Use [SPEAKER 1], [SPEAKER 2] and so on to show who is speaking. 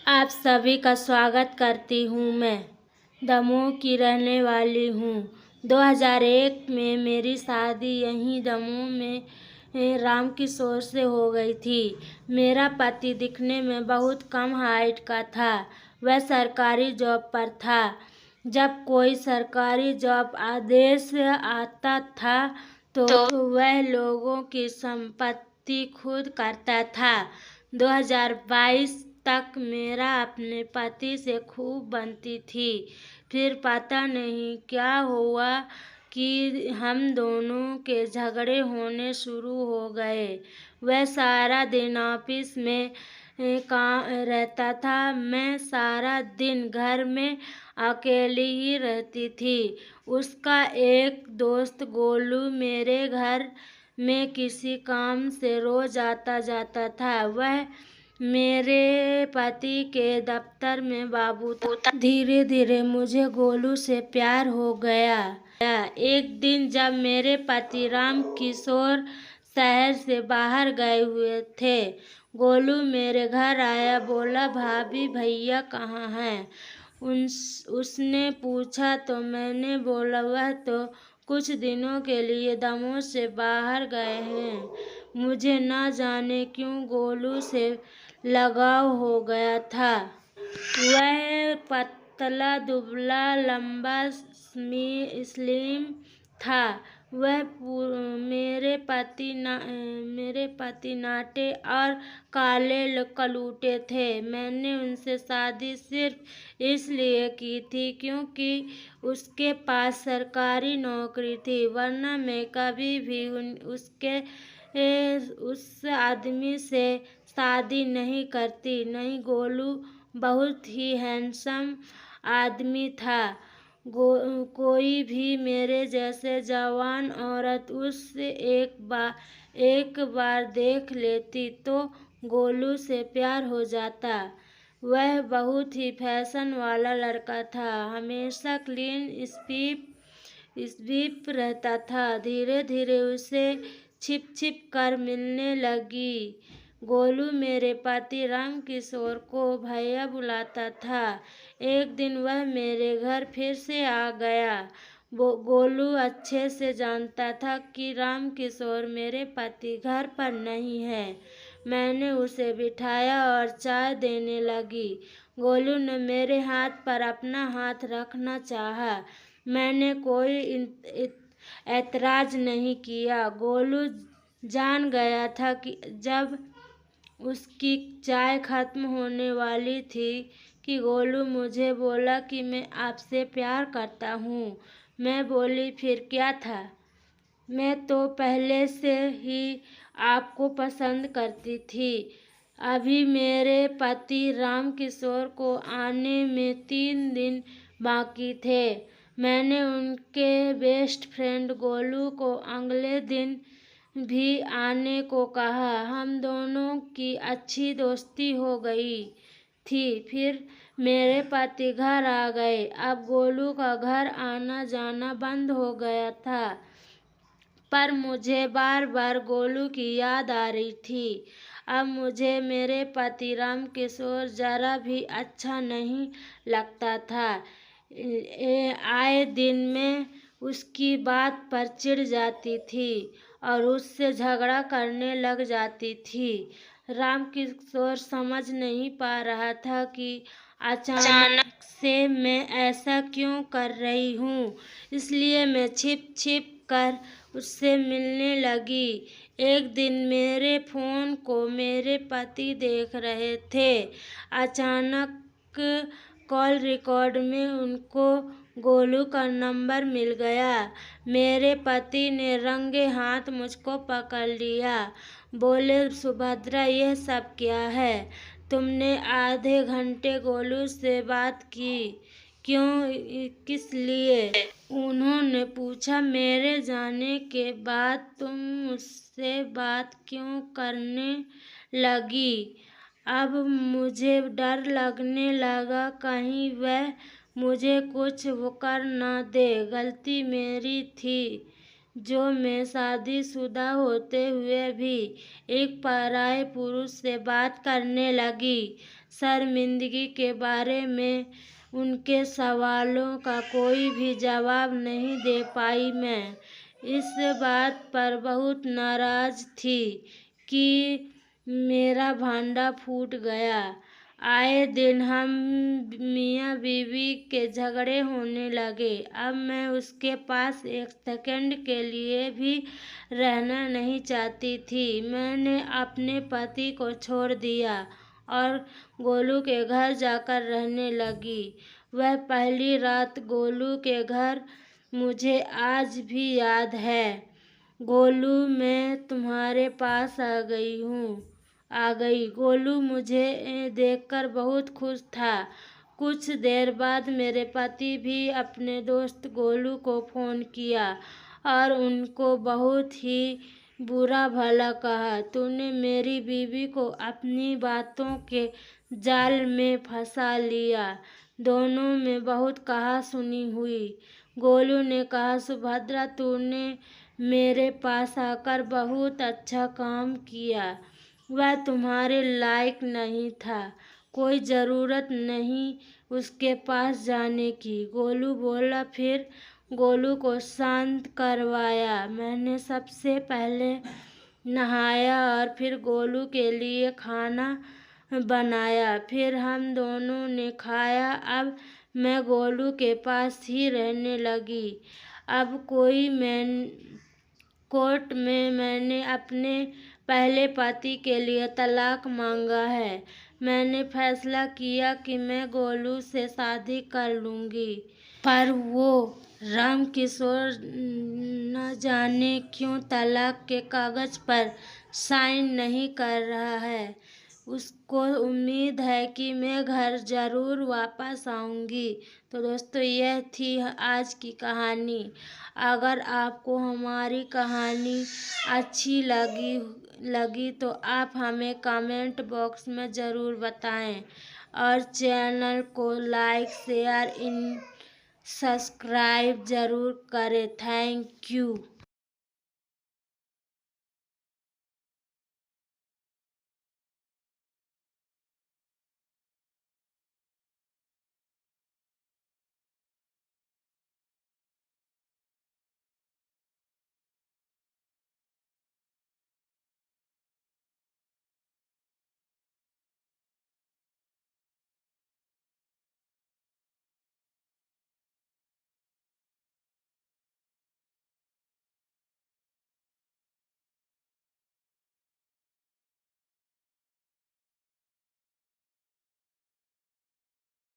[SPEAKER 1] आप सभी का स्वागत करती हूँ। मैं दमोह की रहने वाली हूँ। 2001 में मेरी शादी यहीं दमोह में राम किशोर से हो गई थी। मेरा पति दिखने में बहुत कम हाइट का था। वह सरकारी जॉब पर था। जब कोई सरकारी जॉब आदेश आता था तो वह लोगों की संपत्ति खुद करता था। 2022 तक मेरा अपने पति से खूब बनती थी। फिर पता नहीं क्या हुआ कि हम दोनों के झगड़े होने शुरू हो गए। वह सारा दिन ऑफिस में काम रहता था। मैं सारा दिन घर में अकेली ही रहती थी। उसका एक दोस्त गोलू मेरे घर में किसी काम से रोज आता जाता था। वह मेरे पति के दफ्तर में बाबू था। धीरे धीरे मुझे गोलू से प्यार हो गया। एक दिन जब मेरे पति राम किशोर शहर से बाहर गए हुए थे, गोलू मेरे घर आया। बोला, भाभी भैया कहाँ हैं? उसने पूछा तो मैंने बोला, वह तो कुछ दिनों के लिए दमोह से बाहर गए हैं। मुझे न जाने क्यों गोलू से लगाव हो गया था। वह पतला दुबला लंबा स्लिम था। वह मेरे पति नाटे और काले कलूटे थे। मैंने उनसे शादी सिर्फ इसलिए की थी क्योंकि उसके पास सरकारी नौकरी थी, वरना मैं कभी भी उस आदमी से शादी नहीं करती। नहीं, गोलू बहुत ही हैंडसम आदमी था। कोई भी मेरे जैसे जवान औरत उससे एक बार देख लेती तो गोलू से प्यार हो जाता। वह बहुत ही फैशन वाला लड़का था। हमेशा क्लीन स्वीप रहता था। धीरे धीरे उसे छिप छिप कर मिलने लगी। गोलू मेरे पति राम किशोर को भैया बुलाता था। एक दिन वह मेरे घर फिर से आ गया। गोलू अच्छे से जानता था कि राम किशोर मेरे पति घर पर नहीं है। मैंने उसे बिठाया और चाय देने लगी। गोलू ने मेरे हाथ पर अपना हाथ रखना चाहा। मैंने कोई ऐतराज नहीं किया। गोलू जान गया था कि जब उसकी चाय खत्म होने वाली थी कि गोलू मुझे बोला कि मैं आपसे प्यार करता हूँ। मैं बोली, फिर क्या था? मैं तो पहले से ही आपको पसंद करती थी। अभी मेरे पति राम किशोर को आने में 3 दिन बाकी थे। मैंने उनके बेस्ट फ्रेंड गोलू को अगले दिन भी आने को कहा। हम दोनों की अच्छी दोस्ती हो गई थी। फिर मेरे पति घर आ गए। अब गोलू का घर आना जाना बंद हो गया था, पर मुझे बार बार गोलू की याद आ रही थी। अब मुझे मेरे पति राम किशोर जरा भी अच्छा नहीं लगता था। आए दिन मैं उसकी बात पर चिढ़ जाती थी और उससे झगड़ा करने लग जाती थी। राम किशोर समझ नहीं पा रहा था कि अचानक से मैं ऐसा क्यों कर रही हूँ, इसलिए मैं छिप छिप कर उससे मिलने लगी। एक दिन मेरे फोन को मेरे पति देख रहे थे। अचानक कॉल रिकॉर्ड में उनको गोलू का नंबर मिल गया। मेरे पति ने रंगे हाथ मुझको पकड़ लिया। बोले, सुभद्रा, यह सब क्या है? तुमने आधे घंटे गोलू से बात की क्यों? किस लिए? उन्होंने पूछा। मेरे जाने के बाद तुम उससे बात क्यों करने लगी? अब मुझे डर लगने लगा कहीं वह मुझे कुछ कर न दे। गलती मेरी थी। जो मैं शादीशुदा होते हुए भी एक पराये पुरुष से बात करने लगी। शर्मिंदगी के बारे में उनके सवालों का कोई भी जवाब नहीं दे पाई। मैं इस बात पर बहुत नाराज थी कि मेरा भांडा फूट गया। आए दिन हम मियाँ बीवी के झगड़े होने लगे। अब मैं उसके पास एक सेकंड के लिए भी रहना नहीं चाहती थी। मैंने अपने पति को छोड़ दिया और गोलू के घर जाकर रहने लगी। वह पहली रात गोलू के घर मुझे आज भी याद है। गोलू, मैं तुम्हारे पास आ गई। गोलू मुझे देखकर बहुत खुश था। कुछ देर बाद मेरे पति भी अपने दोस्त गोलू को फ़ोन किया और उनको बहुत ही बुरा भला कहा। तूने मेरी बीवी को अपनी बातों के जाल में फंसा लिया। दोनों में बहुत कहा सुनी हुई। गोलू ने कहा, सुभद्रा, तूने मेरे पास आकर बहुत अच्छा काम किया। वह तुम्हारे लायक नहीं था। कोई ज़रूरत नहीं उसके पास जाने की। गोलू बोला। फिर गोलू को शांत करवाया। मैंने सबसे पहले नहाया और फिर गोलू के लिए खाना बनाया। फिर हम दोनों ने खाया। अब मैं गोलू के पास ही रहने लगी। अब कोर्ट में मैंने अपने पहले पति के लिए तलाक मांगा है। मैंने फैसला किया कि मैं गोलू से शादी कर लूँगी। पर वो रामकिशोर न जाने क्यों तलाक के कागज पर साइन नहीं कर रहा है। उसको उम्मीद है कि मैं घर ज़रूर वापस आऊँगी। तो दोस्तों, यह थी आज की कहानी। अगर आपको हमारी कहानी अच्छी लगी तो आप हमें कमेंट बॉक्स में ज़रूर बताएं और चैनल को लाइक, शेयर, सब्सक्राइब ज़रूर करें। Thank you.